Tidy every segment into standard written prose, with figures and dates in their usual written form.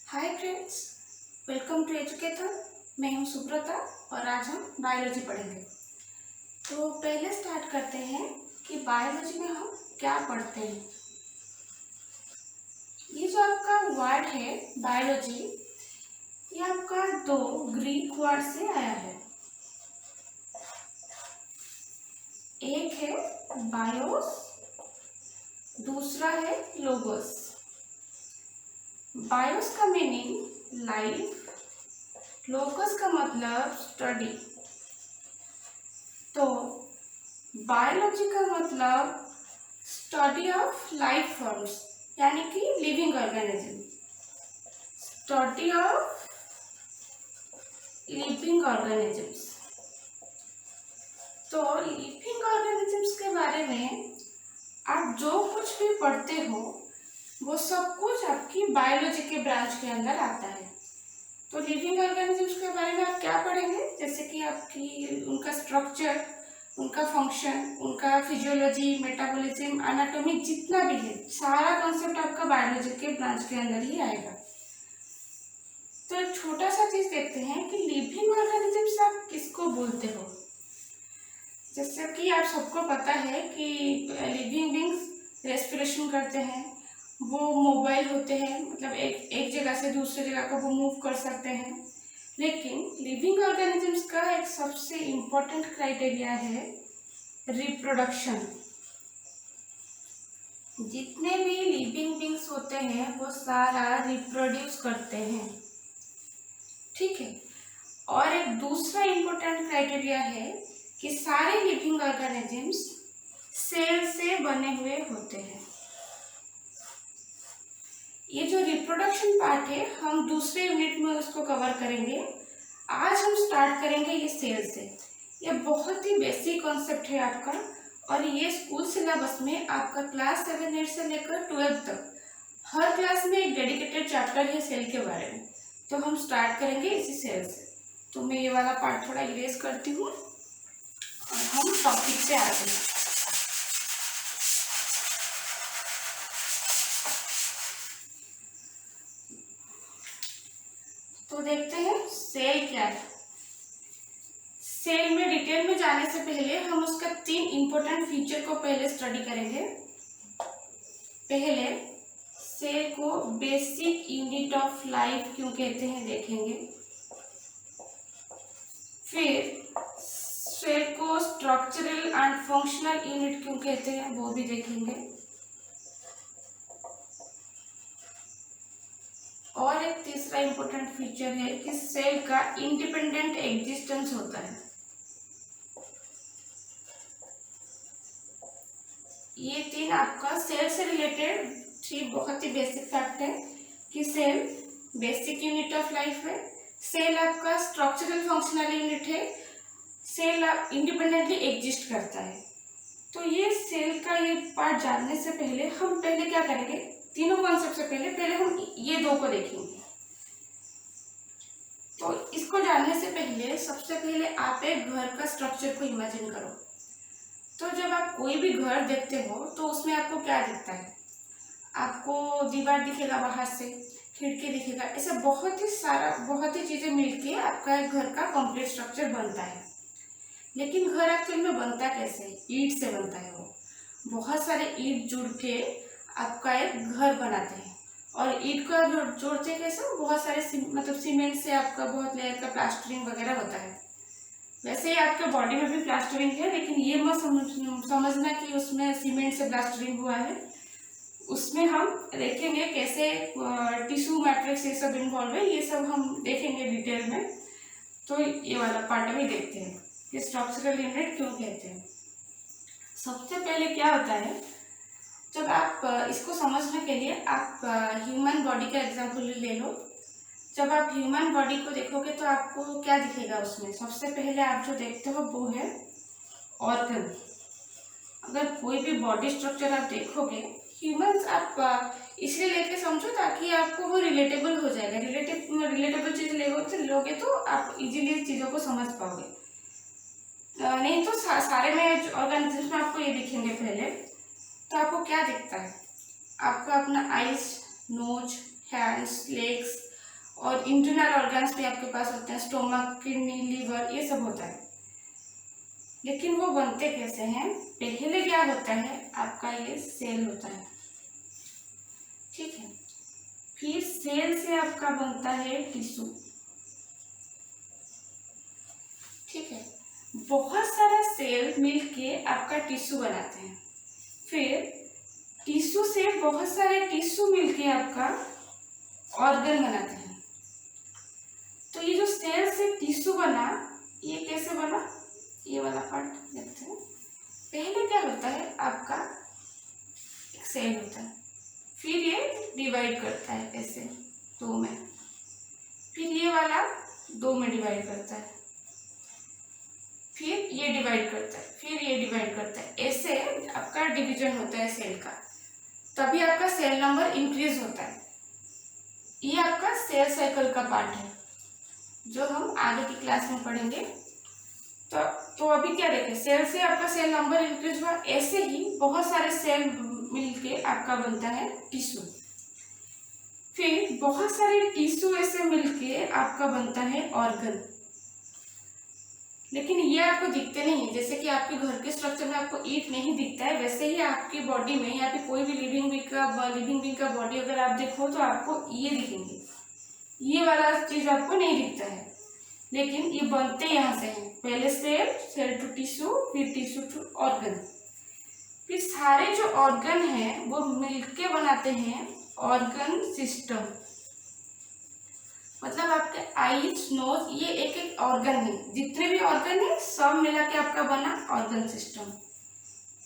Hi friends, welcome to Educator. मैं हूं सुब्रता और आज हम बायोलॉजी पढ़ेंगे। तो पहले स्टार्ट करते हैं कि बायोलॉजी में हम क्या पढ़ते हैं। ये जो आपका वर्ड है बायोलॉजी, ये आपका दो ग्रीक वर्ड से आया है। एक है बायोस, दूसरा है लोगोस। बायोस का मीनिंग लाइफ, लोगोस का मतलब स्टडी। तो बायोलॉजी का मतलब स्टडी ऑफ लाइफ फॉर्म्स, यानी कि living organism. Study of living organisms. तो लिविंग ऑर्गेनिजम्स के बारे में आप जो कुछ भी पढ़ते हो वो सब कुछ आपकी बायोलॉजी के ब्रांच के अंदर आता है। तो लिविंग ऑर्गेनिजम्स के बारे में आप क्या पढ़ेंगे, जैसे कि आपकी उनका स्ट्रक्चर, उनका फंक्शन, उनका फिजियोलॉजी, मेटाबॉलिज्म, एनाटॉमी, जितना भी है सारा कॉन्सेप्ट आपका बायोलॉजी के ब्रांच के अंदर ही आएगा। तो एक छोटा सा चीज देखते हैं कि लिविंग ऑर्गेनिजम्स आप किसको बोलते हो। जैसे कि आप सबको पता है कि लिविंग बींग्स रेस्पिरेशन करते हैं, वो मोबाइल होते हैं, मतलब एक जगह से दूसरी जगह को वो मूव कर सकते हैं। लेकिन लिविंग ऑर्गेनिजम्स का एक सबसे इम्पोर्टेंट क्राइटेरिया है रिप्रोडक्शन। जितने भी लिविंग बींग्स होते हैं वो सारा रिप्रोड्यूस करते हैं, ठीक है। और एक दूसरा इम्पोर्टेंट क्राइटेरिया है कि सारे लिविंग ऑर्गेनिजम्स सेल से बने हुए होते हैं। ये जो रिप्रोडक्शन पार्ट है हम दूसरे यूनिट में उसको कवर करेंगे। आज हम स्टार्ट करेंगे ये सेल से। ये बहुत ही बेसिक कॉन्सेप्ट है आपका, और ये स्कूल सिलेबस में आपका क्लास 7-8 से लेकर 12 तक हर क्लास में एक डेडिकेटेड चैप्टर है सेल के बारे में। तो हम स्टार्ट करेंगे इसी सेल से। तो मैं ये वाला पार्ट थोड़ा इरेज करती हूँ और हम टॉपिक पे आते हैं। तो देखते हैं सेल क्या है। सेल में डिटेल में जाने से पहले हम उसका 3 इंपॉर्टेंट फीचर को पहले स्टडी करेंगे। पहले सेल को बेसिक यूनिट ऑफ लाइफ क्यों कहते हैं देखेंगे। फिर सेल को स्ट्रक्चरल एंड फंक्शनल यूनिट क्यों कहते हैं वो भी देखेंगे। और एक तीसरा इंपॉर्टेंट फीचर है कि सेल का इंडिपेंडेंट एग्जिस्टेंस होता है। ये 3 आपका सेल से रिलेटेड 3 बहुत ही बेसिक फैक्ट है कि cell basic unit of life है, सेल आपका स्ट्रक्चरल फंक्शनल यूनिट है, सेल इंडिपेंडेंटली एग्जिस्ट करता है। तो ये सेल का ये पार्ट जानने से पहले हम पहले क्या करेंगे, तीनों कॉन्सेप्ट से पहले हम ये 2 को देखेंगे। तो इसको जानने से पहले सबसे पहले आप एक घर का स्ट्रक्चर को इमेजिन करो। तो जब आप कोई भी घर देखते हो तो उसमें आपको क्या दिखता है, आपको दीवार दिखेगा, बाहर से खिड़की दिखेगा, ऐसा बहुत ही चीजें मिलके आपका एक घर का कंप्लीट स्ट्रक्चर बनता है। लेकिन घर एक्चुअल में बनता कैसे है, ईंट से बनता है। वो बहुत सारे ईंट जुड़ के आपका एक घर बनाते हैं। और ईंट का जोड़ते कैसे, बहुत सारे मतलब सीमेंट से आपका बहुत लेयर का प्लास्टरिंग वगैरह होता है। वैसे ही आपके बॉडी में भी प्लास्टरिंग है, लेकिन ये मत समझना कि उसमें सीमेंट से प्लास्टरिंग हुआ है। उसमें हम देखेंगे कैसे टिश्यू मैट्रिक्स ये सब इन्वॉल्व है, ये सब हम देखेंगे डिटेल में। तो ये वाला पार्ट भी देखते हैं कि स्ट्रक्चरल यूनिट क्यों कहते हैं। सबसे पहले क्या होता है, जब आप इसको समझने के लिए आप ह्यूमन बॉडी का एग्जाम्पल ले लो। जब आप ह्यूमन बॉडी को देखोगे तो आपको क्या दिखेगा, उसमें सबसे पहले आप जो देखते हो वो है ऑर्गन। अगर कोई भी बॉडी स्ट्रक्चर आप देखोगे ह्यूमंस, आप इसलिए लेके समझो ताकि आपको वो रिलेटेबल हो जाएगा। रिलेटेबल चीज लोगे तो आप इजीली चीज़ों को समझ पाओगे। नहीं तो सारे में ऑर्गेनिज्म में आपको ये दिखेंगे पहले। तो आपको क्या दिखता है, आपको अपना आइज, नोज, हैंड्स, लेग्स और इंटरनल ऑर्गन्स भी आपके पास होते हैं, स्टोमक, किडनी, लीवर, ये सब होता है। लेकिन वो बनते कैसे हैं? पहले क्या होता है, आपका ये सेल होता है, ठीक है। फिर सेल से आपका बनता है टिश्यू, ठीक है। बहुत सारा सेल मिलके आपका टिश्यू बनाते हैं। फिर टिश्यू से बहुत सारे टिश्यू मिलके आपका ऑर्गन बनाते हैं। तो ये जो सेल से टिश्यू बना, ये कैसे बना? ये वाला पार्ट देखते हैं। पहले क्या होता है, आपका एक सेल होता है, फिर ये डिवाइड करता है ऐसे दो में, फिर ये वाला दो में डिवाइड करता है, फिर ये डिवाइड करता है, फिर ये डिवाइड करता है, ऐसे आपका डिवीजन होता है सेल का। तभी आपका सेल नंबर इंक्रीज होता है। ये आपका सेल साइकिल का पार्ट है जो हम आगे की क्लास में पढ़ेंगे। तो अभी क्या देखें, सेल से आपका सेल नंबर इंक्रीज हुआ, ऐसे ही बहुत सारे सेल मिलके आपका बनता है टिश्यू। फिर बहुत सारे टिश्यू ऐसे मिलके आपका बनता है ऑर्गन। लेकिन ये आपको दिखते नहीं है, जैसे कि आपके घर के स्ट्रक्चर में आपको ईंट नहीं दिखता है, वैसे ही आपकी बॉडी में या फिर कोई भी लिविंग बीइंग का बॉडी अगर आप देखो तो आपको ये दिखेंगे, ये वाला चीज आपको नहीं दिखता है। लेकिन ये बनते यहाँ से हैं, पहले सेल टू टिश्यू, फिर टिश्यू टू ऑर्गन। फिर सारे जो ऑर्गन हैं वो मिलके बनाते हैं ऑर्गन सिस्टम। मतलब आपके आईज, नोज, ये एक एक ऑर्गन है, जितने भी ऑर्गन है सब मिला के आपका बना ऑर्गन सिस्टम।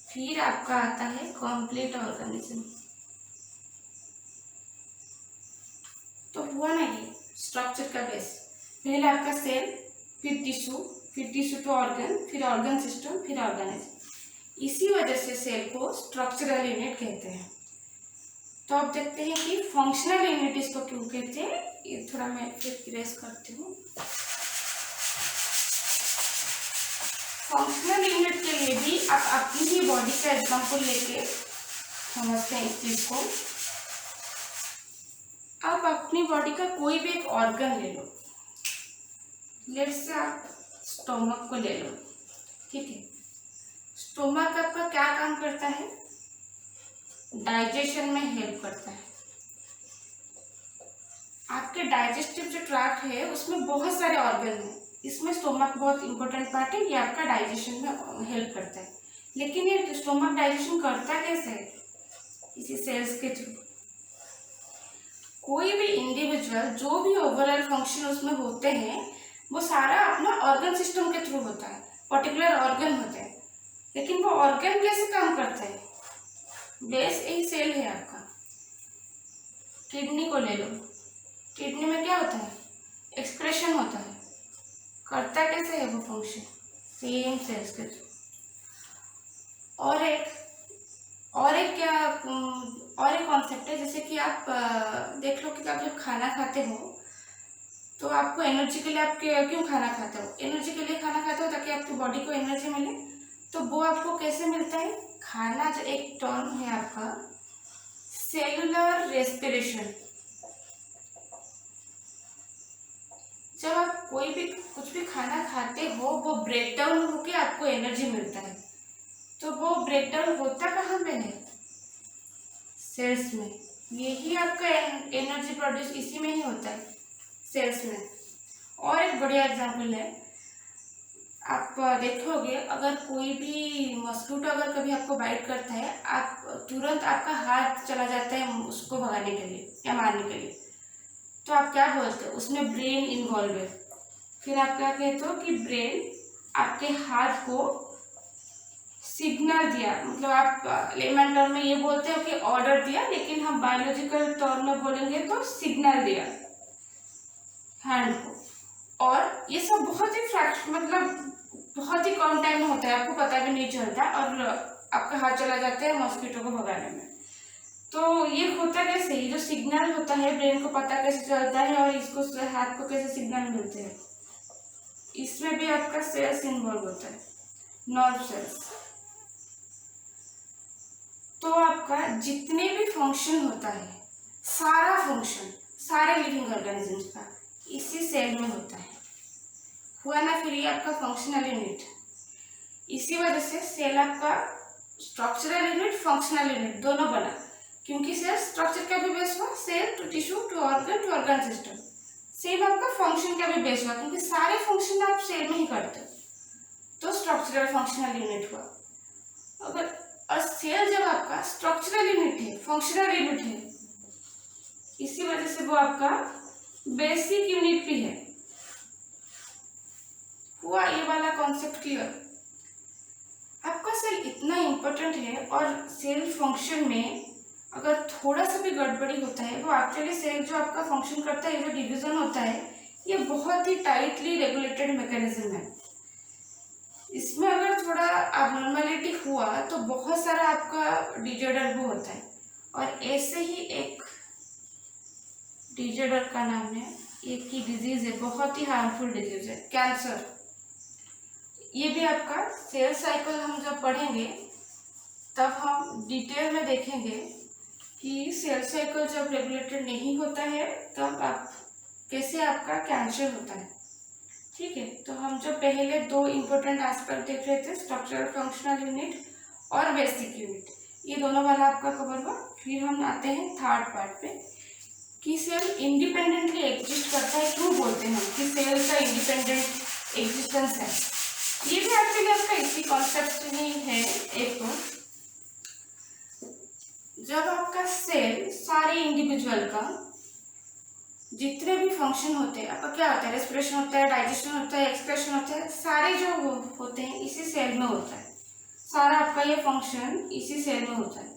फिर आपका आता है कंप्लीट ऑर्गेनिज्म। तो हुआ ना ये स्ट्रक्चर का बेस, पहले आपका सेल, फिर टिश्यू टू ऑर्गन, फिर ऑर्गन सिस्टम, फिर ऑर्गेनिज्म। इसी वजह से सेल को स्ट्रक्चरल यूनिट कहते हैं। तो आप देखते हैं कि फंक्शनल यूनिट इसको क्यों कहते हैं, ये थोड़ा मैं फिर इरेज करती हूँ। फंक्शनल यूनिट के लिए भी आप अपनी ही बॉडी का एग्जांपल लेके समझते हैं इस चीज को। आप अपनी बॉडी का कोई भी एक ऑर्गन ले लो, लेट्स से आप स्टोमक को ले लो, ठीक है। स्टोमक आपका क्या काम करता है? डाइजेशन में हेल्प करता है। आपके डाइजेस्टिव जो ट्रैक्ट है उसमें बहुत सारे ऑर्गन हैं, इसमें स्टोमक बहुत इंपॉर्टेंट पार्ट है, ये आपका डाइजेशन में हेल्प करता है। लेकिन ये स्टोमक डाइजेशन करता कैसे है? इसी सेल्स के थ्रू। कोई भी इंडिविजुअल जो भी ओवरऑल फंक्शन उसमें होते हैं वो सारा अपना ऑर्गन सिस्टम के थ्रू होता है, पर्टिकुलर ऑर्गन होते हैं। लेकिन वो ऑर्गन कैसे काम करता है? बेस यही सेल है आपका। किडनी को ले लो, किडनी में क्या होता है? एक्सक्रेशन होता है। करता कैसे है वो फंक्शन? सेम सेल्स के थ्रू। और एक कॉन्सेप्ट है, जैसे कि आप देख लो कि आप जब खाना खाते हो तो आपको एनर्जी के लिए आप क्यों खाना खाते हो? एनर्जी के लिए खाना खाते हो ताकि आपकी बॉडी को एनर्जी मिले। तो वो आपको कैसे मिलता है? खाना जो एक टर्म है आपका सेलुलर रेस्पिरेशन। जब आप कोई भी कुछ भी खाना खाते हो वो ब्रेक डाउन होके आपको एनर्जी मिलता है। तो वो ब्रेक डाउन होता कहाँ पे है? सेल्स में। यही आपका एनर्जी प्रोड्यूस इसी में ही होता है, सेल्स में। और एक बढ़िया एग्जांपल है, आप देखोगे अगर कोई भी मस्किटो अगर कभी आपको बाइट करता है, आप तुरंत आपका हाथ चला जाता है उसको भगाने के लिए या मारने के लिए। तो आप क्या बोलते हो? उसमें ब्रेन इन्वॉल्व है। फिर आप क्या कहते हो कि ब्रेन आपके हाथ को सिग्नल दिया, मतलब आप लेमन टर्म में ये बोलते हो कि ऑर्डर दिया, लेकिन हम बायोलॉजिकल टर्म में बोलेंगे तो सिग्नल दिया हैंड को। और ये सब बहुत ही मतलब बहुत ही कम टाइम में होता है, आपको पता भी नहीं चलता और आपका हाथ चला जाता है मॉस्किटो को भगाने में। तो ये होता कैसे? ये जो सिग्नल होता है ब्रेन को पता कैसे चलता है और इसको हाथ को कैसे सिग्नल मिलते हैं? इसमें भी आपका सेल्स इन्वॉल्व होता है, नर्व सेल्स। तो आपका जितने भी फंक्शन होता है, सारे लिविंग ऑर्गेनिजम्स का इसी सेल में होता है। हुआ ना फिर ये आपका फंक्शनल यूनिट। इसी वजह से सेल आपका स्ट्रक्चरल यूनिट, फंक्शनल यूनिट दोनों बना, क्योंकि सेल स्ट्रक्चर का भी बेस हुआ, cell to tissue to organ system. Same आपका फंक्शन का भी बेस हुआ, क्योंकि सारे फंक्शन आप सेल में ही करते हो, तो स्ट्रक्चरल फंक्शनल यूनिट हुआ। अगर और सेल जब आपका स्ट्रक्चरल यूनिट है, फंक्शनल यूनिट है, इसी वजह से वो आपका बेसिक यूनिट भी है। हुआ ये वाला कॉन्सेप्ट क्लियर? आपका सेल इतना इम्पोर्टेंट है और सेल फंक्शन में अगर थोड़ा सा भी गड़बड़ी होता है, वो एक्चुअली सेल जो आपका फंक्शन करता है, जो डिवीजन होता है, ये बहुत ही टाइटली रेगुलेटेड मैकेनिज्म है। इसमें अगर थोड़ा abnormality हुआ तो बहुत सारा आपका डिजॉर्डर भी होता है। और ऐसे ही एक डिजॉर्डर का नाम है, एक ही डिजीज है, बहुत ही हार्मफुल डिजीज है, कैंसर। ये भी आपका सेल साइकिल हम जब पढ़ेंगे तब हम डिटेल में देखेंगे कि सेल साइकिल जब रेगुलेटेड नहीं होता है तब आप कैसे आपका कैंसर होता है। ठीक है, तो हम जो पहले दो इम्पोर्टेंट एस्पेक्ट देख रहे थे, स्ट्रक्चरल फंक्शनल यूनिट और बेसिक यूनिट, ये दोनों वाला आपका कवर हुआ। फिर हम आते हैं थर्ड पार्ट पे कि सेल इंडिपेंडेंटली एग्जिस्ट करता है। क्यों बोलते हैं कि सेल का इंडिपेंडेंट एग्जिस्टेंस है? ये भी एक्चुअली आपका इसी कॉन्सेप्ट से ही है। एक तो जब आपका सेल सारे इंडिविजुअल का जितने भी फंक्शन होते हैं, आपका क्या होता है, रेस्पिरेशन होता है, डाइजेशन होता है, एक्सक्रेशन होता है, सारे जो होते हैं इसी सेल में होता है। सारा आपका ये फंक्शन इसी सेल में होता है।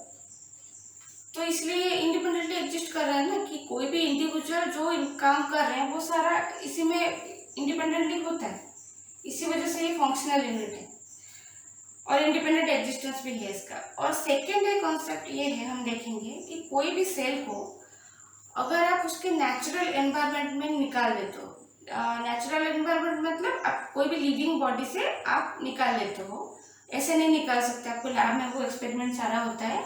तो इसलिए ये इंडिपेंडेंटली एग्जिस्ट कर रहा है ना, कि कोई भी इंडिविजुअल जो काम कर रहे हैं वो सारा इसी में इंडिपेंडेंटली होता है। इसी वजह से ये फंक्शनल यूनिट है और इंडिपेंडेंट एग्जिस्टेंस भी है इसका। और सेकेंड है कॉन्सेप्ट ये है, हम देखेंगे कि कोई भी सेल को अगर आप उसके नेचुरल एनवायरनमेंट में निकाल देते हो, नेचुरल एनवायरनमेंट मतलब आप कोई भी लिविंग बॉडी से आप निकाल लेते हो, ऐसे नहीं निकाल सकते, आपको लैब में वो एक्सपेरिमेंट सारा होता है।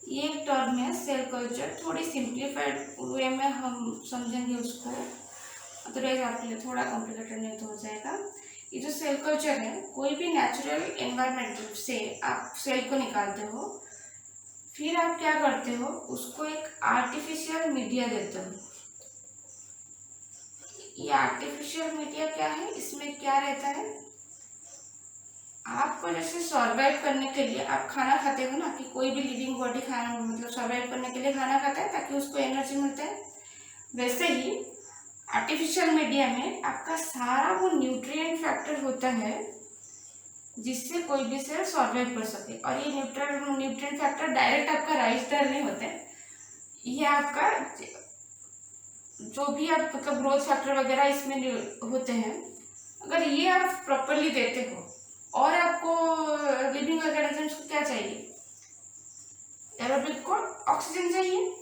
ये एक टर्म है सेल कल्चर, थोड़ी सिंप्लीफाइड वे में हम समझेंगे उसको, अदरवाइज आपके लिए थोड़ा कॉम्प्लिकेटेड नहीं तो हो जाएगा। ये जो सेल कल्चर है, कोई भी नेचुरल एनवायरनमेंट से आप सेल को निकालते हो, फिर आप क्या करते हो, उसको एक आर्टिफिशियल मीडिया देते हो। ये आर्टिफिशियल मीडिया क्या है, इसमें क्या रहता है, आपको जैसे सर्वाइव करने के लिए आप खाना खाते हो ना, कि कोई भी लिविंग बॉडी खाना मतलब सर्वाइव करने के लिए खाना खाता है ताकि उसको एनर्जी मिलता है, वैसे ही आर्टिफिशियल मीडिया में आपका सारा वो न्यूट्रिएंट फैक्टर होता है जिससे कोई भी सेल सर्वाइव कर सके। और ये न्यूट्रिएंट फैक्टर डायरेक्ट आपका राइस डाल नहीं होते हैं, ये आपका जो भी आपका ग्रोथ फैक्टर वगैरह इसमें होते हैं, अगर ये आप प्रॉपरली देते हो। और आपको लिविंग ऑर्गेनिजम्स को क्या चाहिए, एरोबिक को ऑक्सीजन चाहिए।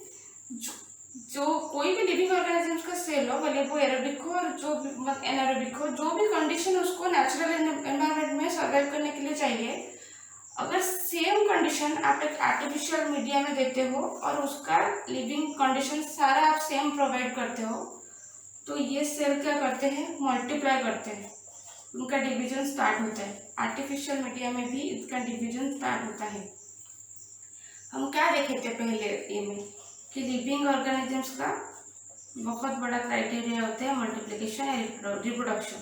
जो कोई भी लिविंग ऑर्गेनिजम्स का सेल हो, भले वो एरोबिक हो और जो भी एनारोबिक हो, जो भी कंडीशन उसको नेचुरल एनवायरनमेंट में सर्वाइव करने के लिए चाहिए, अगर सेम कंडीशन आप एक आर्टिफिशियल मीडिया में देते हो और उसका लिविंग कंडीशन सारा आप सेम प्रोवाइड करते हो, तो ये सेल क्या करते हैं, मल्टीप्लाई करते हैं, उनका डिवीजन स्टार्ट होता है। आर्टिफिशियल मीडिया में भी इसका डिवीजन स्टार्ट होता है। हम क्या देखे थे पहले ये में कि लिविंग ऑर्गेनिजम्स का बहुत बड़ा क्राइटेरिया होता है मल्टीप्लिकेशन या रिप्रोडक्शन।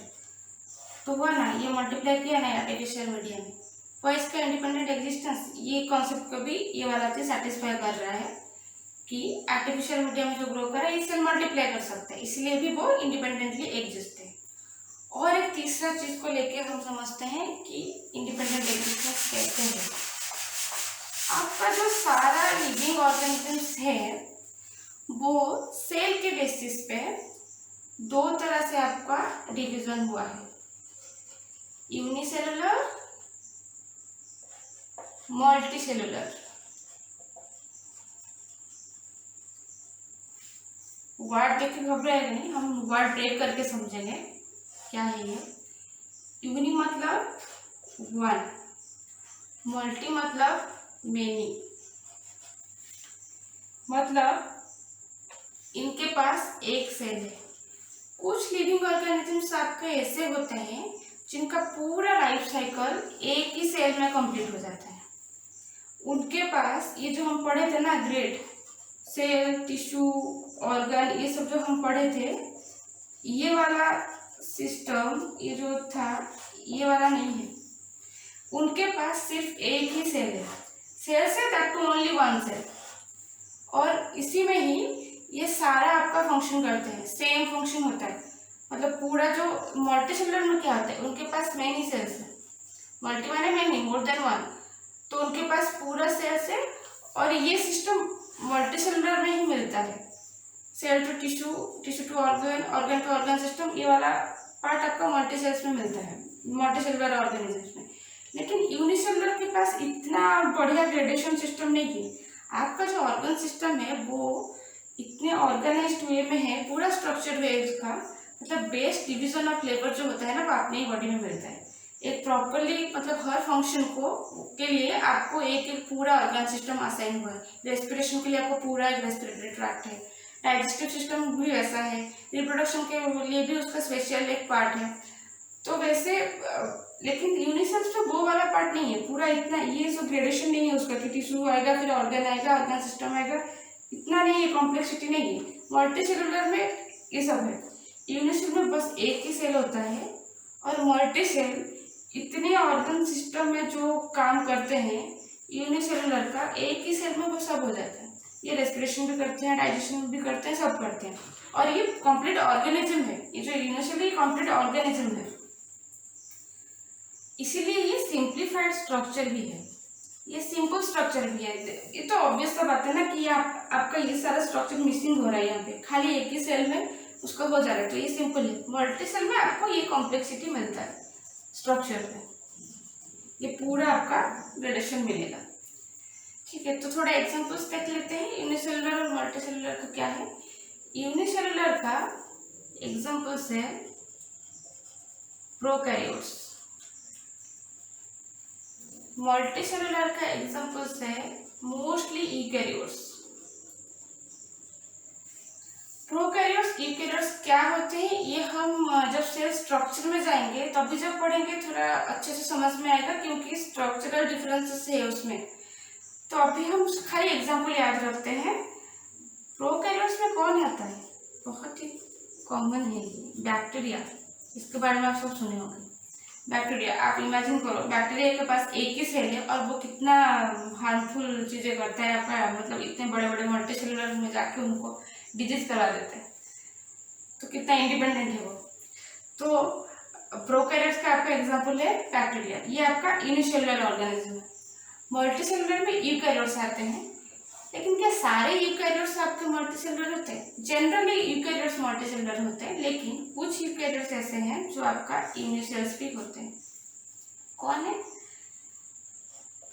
तो हुआ ना, ये मल्टीप्लाई किया ना आर्टिफिशियल मीडिया में, वो इसका इंडिपेंडेंट एग्जिस्टेंस, ये कॉन्सेप्ट को भी ये वाला चीज सेटिस्फाई कर रहा है कि आर्टिफिशियल मीडिया में जो ग्रो कर रहा है इससे मल्टीप्लाई कर सकते हैं, इसलिए भी वो इंडिपेंडेंटली एग्जिस्ट है। और एक तीसरा चीज को लेके हम समझते हैं कि इंडिपेंडेंट एग्जिस्टेंस कैसे है। आपका जो सारा लिविंग ऑर्गेनिजम्स है वो सेल के बेसिस पे दो तरह से आपका डिवीजन हुआ है, यूनिसेलुलर, मल्टीसेलुलर। वर्ड देख के घबराएगा नहीं, हम वर्ड ब्रेक करके समझेंगे क्या है ये। यूनि मतलब वन, मल्टी मतलब मेनी, मतलब इनके पास एक सेल है। कुछ लिविंग ऑर्गेनिजम्स आपके ऐसे होते हैं जिनका पूरा लाइफ साइकिल एक ही सेल में कंप्लीट हो जाता है। उनके पास ये जो हम पढ़े थे ना ग्रेड, सेल, टिश्यू, ऑर्गन, ये सब जो हम पढ़े थे, ये वाला सिस्टम ये जो था ये वाला नहीं है। उनके पास सिर्फ एक ही सेल है। सेल से that too only one cell, और इसी में ही ये सारा आपका फंक्शन करते हैं। सेम फंक्शन होता है, मतलब पूरा जो मल्टी सेलुलर में क्या होता है, उनके पास मेनी सेल्स है। मल्टी माने मेनी, मोर देन वन, तो उनके पास पूरा सेल्स है। और ये सिस्टम मल्टी सेलुलर में ही मिलता है। Cell to tissue, tissue to organ, organ to organ system, ये वाला पार्ट आपका मल्टी सेल्स में मिलता है, मल्टी सेलुलर ऑर्गेनिजम्स में। लेकिन यूनिसेलुलर के पास इतना बढ़िया ग्रेडेशन सिस्टम नहीं है। आपका जो ऑर्गन सिस्टम है वो इतने ऑर्गेनाइज्ड वे में है, पूरा स्ट्रक्चर वे उसका, मतलब बेस डिवीजन ऑफ लेबर जो होता है ना, वो अपने ही बॉडी में मिलता है। एक प्रॉपरली, मतलब हर फंक्शन को के लिए आपको एक एक पूरा ऑर्गन सिस्टम असाइन हुआ है। रेस्पिरेशन के लिए आपको पूरा एक रेस्पिरेटरी ट्रैक्ट है, डाइजेस्टिव सिस्टम भी वैसा है, रिप्रोडक्शन के लिए भी उसका स्पेशल एक पार्ट है। तो वैसे लेकिन यूनिसेल्स में वो वाला पार्ट नहीं है पूरा, इतना ये जो ग्रेडेशन नहीं है उसका कि टिश्यू आएगा फिर ऑर्गन आएगा, ऑर्गन सिस्टम आएगा, इतना नहीं है, कॉम्प्लेक्सिटी नहीं है। मल्टी सेलुलर में ये सब है। यूनिसेल में बस एक ही सेल होता है, और मल्टी सेल इतने ऑर्गन सिस्टम में जो काम करते हैं यूनिसेलुलर का, एक ही सेल में वो सब हो जाता है। ये रेस्पिरेशन भी करते हैं, डाइजेशन भी करते हैं, सब करते हैं, और ये कंप्लीट ऑर्गेनिज्म है। ये जो यूनिसेल है कंप्लीट ऑर्गेनिज्म है, इसीलिए ये सिंप्लीफाइड स्ट्रक्चर भी है, ये सिंपल स्ट्रक्चर भी है। ये तो ऑब्वियस सा बात है ना कि आपका ये सारा स्ट्रक्चर मिसिंग हो रहा है, यहाँ पे खाली एक ही सेल में उसका हो जा रहा है, तो ये सिंपल है। मल्टी सेल में आपको ये कॉम्प्लेक्सिटी मिलता है स्ट्रक्चर में, ये पूरा आपका ग्रेडेशन मिलेगा। ठीक है, तो थोड़ा एग्जांपल्स देख लेते हैं यूनिसेलुलर और मल्टी सेलुलर का क्या है। यूनिसेलुलर का एग्जांपल्स है प्रोकैरियोट्स, मल्टी सेलुलर का एग्जांपल्स है मोस्टली यूकैरियोट्स। प्रोकैरियोट्स, यूकैरियोट्स क्या होते हैं ये हम जब सेल स्ट्रक्चर में जाएंगे तभी जब पढ़ेंगे थोड़ा अच्छे से समझ में आएगा, क्योंकि स्ट्रक्चरल डिफरेंसेस है उसमें। तो अभी हम खाली एग्जांपल याद रखते हैं। प्रोकैरियोट्स में कौन आता है, बहुत ही कॉमन है बैक्टीरिया, इसके बारे में आप सब सुने होंगे। बैक्टीरिया, आप इमेजिन करो बैक्टीरिया के पास एक ही सेल है और वो कितना हार्मफुल चीजें करता है आपका, मतलब इतने बड़े बड़े मल्टी सेलुलर में जाके उनको डिजीज करवा देता है, तो कितना इंडिपेंडेंट है वो। तो प्रोकैरियोट्स का आपका एग्जांपल है बैक्टीरिया, ये आपका यूनिसेलुलर ऑर्गेनिज्म है। मल्टी सेलुलर में यूकैरियोट्स आते हैं, लेकिन क्या सारे यूकैरियोट्स आपके मल्टी सेलुलर होते हैं? जनरली यूकैरियोट्स मल्टी सेलुलर होते हैं, लेकिन कुछ यूकैरियोट्स ऐसे हैं जो आपका यूनिसेल्स भी होते हैं। कौन है?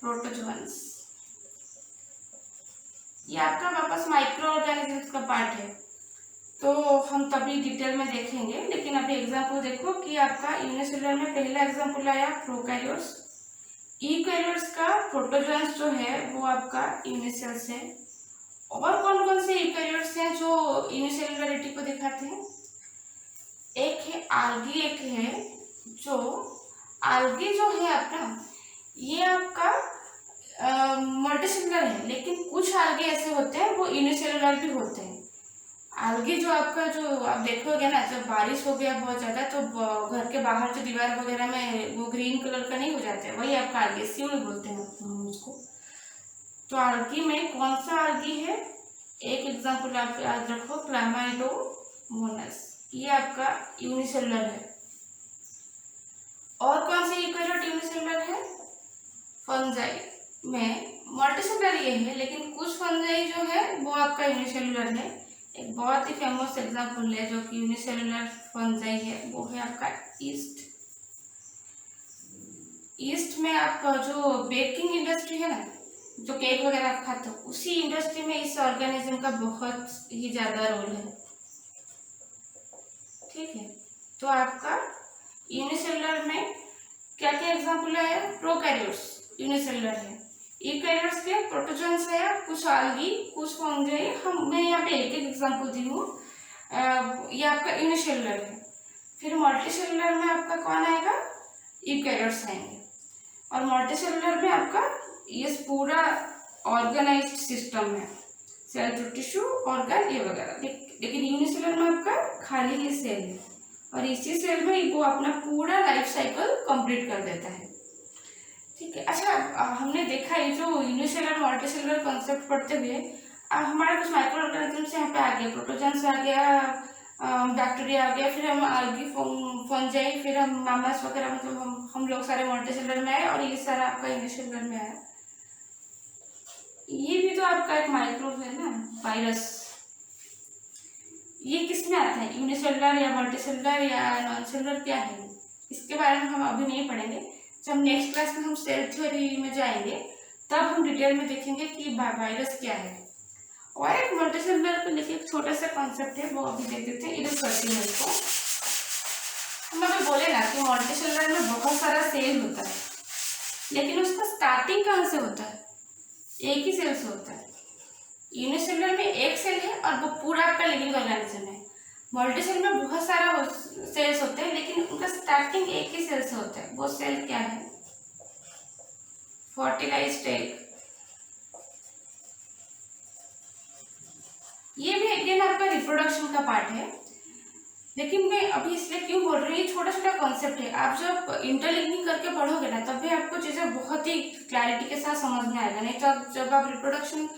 प्रोटोजोअन्स, ये आपका वापस माइक्रो ऑर्गेनिजम्स का पार्ट है, तो हम तभी डिटेल में देखेंगे। लेकिन अभी एग्जांपल देखो कि आपका यूनिसेलुलर में पहला एग्जांपल आया प्रोकैरियोट्स। यूकैरियोट्स का प्रोटोजोअन्स जो है वो आपका यूनिसेल्स है। और कौन कौन से यूकैरियोट्स हैं जो यूनिसेलुलरिटी को दिखाते हैं? एक है आल्गी, एक है जो आल्गी जो है आपका, ये आपका मल्टीसेलुलर है, लेकिन कुछ आल्गी ऐसे होते हैं वो यूनिसेलुलर भी होते हैं। आल्गी जो आपका, जो आप देखोगे ना, जब बारिश हो गया बहुत ज्यादा तो घर के बाहर जो दीवार वगैरह में वो ग्रीन कलर का नहीं हो जाते हैं, वही आपका आल्गी, सीउल बोलते हैं हम उसको। तो आल्गी में कौन सा आल्गी है? एक एग्जांपल आप याद रखो, क्लामाइडोमोनास, ये आपका यूनिसेलुलर है। और कौन से यूकैरियोट यूनिसेलुलर है? फंजाई में मल्टीसेलुलर ये है, लेकिन कुछ फंजाई जो है वो आपका यूनिसेलुलर है। एक बहुत ही फेमस एग्जांपल है जो कि यूनिसेलुलर फंजाई है, वो है आपका ईस्ट। ईस्ट में आपका जो बेकिंग इंडस्ट्री है ना, जो केक वगैरह आप खाते हो, उसी इंडस्ट्री में इस ऑर्गेनिज्म का बहुत ही ज्यादा रोल है। ठीक है, तो आपका यूनिसेलुलर में क्या क्या एग्जांपल है? प्रोकैरियोट्स यूनिसेलुलर है, यूकैरियोट्स के प्रोटोजोन्स है, कुछ आल्गी, कुछ फंगी। मैं यहाँ पे एक एक एग्जांपल दी हूँ। ये आपका यूनिसेलुलर है। फिर मल्टीसेलुलर में आपका कौन आएगा? यूकैरियोट्स आएंगे। और मल्टीसेलुलर में आपका ये पूरा ऑर्गेनाइज्ड सिस्टम है, सेल टू टिश्यू, ऑर्गन, ये वगैरह। लेकिन यूनिसेलुलर में आपका खाली ये सेल है, और इसी सेल में वो अपना पूरा लाइफ साइकिल कंप्लीट कर देता है। ठीक है। अच्छा, हमने देखा है जो यूनिसेलुलर मल्टीसेलुलर कॉन्सेप्ट पढ़ते हुए अब हमारे कुछ माइक्रो ऑर्गेनिजम्स यहाँ पे आ गए, प्रोटोजोन्स आ गया, बैक्टीरिया आ गया, फिर हम आल्गी, फंजाई, फिर हम मामल्स वगैरह, मतलब हम लोग सारे मल्टीसेलुलर में आए, और ये सारा आपका यूनिसेलुलर में आया। ये भी तो आपका एक माइक्रोब है ना, वायरस। ये किस में आता है? यूनिसेलुलर या मल्टीसेलुलर या नॉन सेलुलर, क्या है? इसके बारे में हम अभी नहीं पढ़ेंगे। जब नेक्स्ट क्लास में हम सेल थ्योरी में जाएंगे तब हम डिटेल में देखेंगे कि वायरस क्या है। और एक मल्टीसेलुलर को लेकर एक छोटा सा कॉन्सेप्ट है, वो अभी देख देते हैं। इधर करती है इसको। हम अभी बोले ना कि मल्टीसेलुलर में बहुत सारा सेल होता है, लेकिन उसका स्टार्टिंग कहाँ से होता है? एक ही सेल से होता है। यूनिसेलुलर में एक सेल है और वो पूरा आपका लिविंग ऑर्गेनिज्म है। मल्टीसेलुलर में बहुत सारा सेल्स होते हैं, लेकिन उनका स्टार्टिंग एक ही सेल से होता है। वो सेल क्या है? Fertilised egg. ये भी अगेन आपका रिप्रोडक्शन का पार्ट है, लेकिन मैं अभी इसलिए क्यों बोल रही हूँ, ये छोटा छोटा कॉन्सेप्ट है। आप जब इंटरलिंकिंग करके पढ़ोगे ना, तब भी आपको चीजें बहुत ही क्लैरिटी के साथ समझ में आएगा। नहीं तो जब आप रिप्रोडक्शन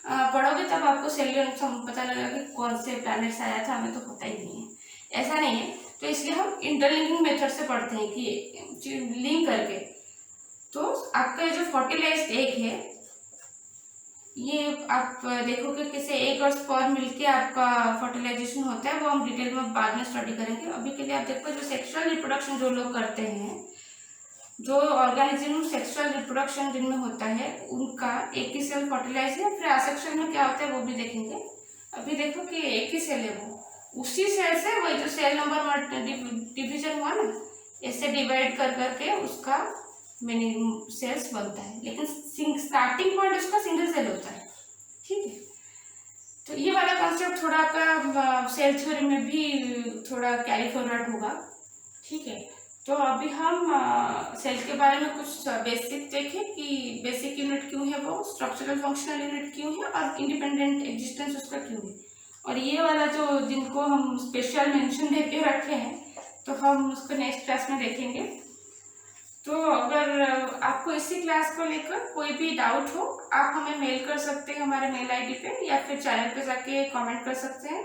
पढ़ोगे तब आपको सेल्यूलर पता लगेगा कि कौन से प्लैनेट्स आया था, हमें तो पता ही नहीं है। ऐसा नहीं है, तो इसलिए हम इंटरलिंकिंग मेथड से पढ़ते हैं कि लिंक करके। तो आपका जो फर्टिलाइज्ड एग है, ये आप देखोगे किसी एग और स्पर्म मिलके आपका फर्टिलाइजेशन होता है। वो हम डिटेल में बाद में स्टडी करेंगे। अभी के लिए आप देखो, जो सेक्सुअल रिप्रोडक्शन जो लोग करते हैं, जो ऑर्गेनिज्म सेक्सुअल रिप्रोडक्शन जिनमें होता है, उनका एक ही सेल फर्टिलाइज है। फिर असेक्सुअल में क्या होता है वो भी देखेंगे। अभी देखो कि एक ही सेल है, वो उसी सेल से वही जो सेल नंबर डिवीजन हुआ ना, ऐसे डिवाइड कर करके उसका मेनी सेल्स बनता है, लेकिन स्टार्टिंग पॉइंट उसका सिंगल सेल होता है। ठीक है। तो ये वाला कॉन्सेप्ट थोड़ा आपका सेल थ्योरी में भी थोड़ा कैरी फॉरवर्ड होगा। ठीक है। तो अभी हम सेल के बारे में कुछ बेसिक देखें कि बेसिक यूनिट क्यों है, वो स्ट्रक्चरल फंक्शनल यूनिट क्यों है, और इंडिपेंडेंट एग्जिस्टेंस उसका क्यों है। और ये वाला जो जिनको हम स्पेशल मेंशन दे के रखे हैं, तो हम उसको नेक्स्ट क्लास में देखेंगे। तो अगर आपको इसी क्लास को लेकर कोई भी डाउट हो, आप हमें मेल कर सकते हैं हमारे मेल आईडी पे, या फिर चैनल पे जाके कमेंट कर सकते हैं।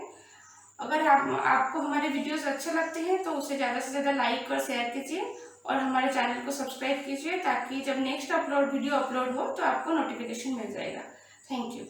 अगर आपको हमारे वीडियोस अच्छे लगते हैं तो उसे ज़्यादा से ज़्यादा लाइक और शेयर कीजिए, और हमारे चैनल को सब्सक्राइब कीजिए, ताकि जब नेक्स्ट वीडियो अपलोड हो तो आपको नोटिफिकेशन मिल जाएगा। Thank you.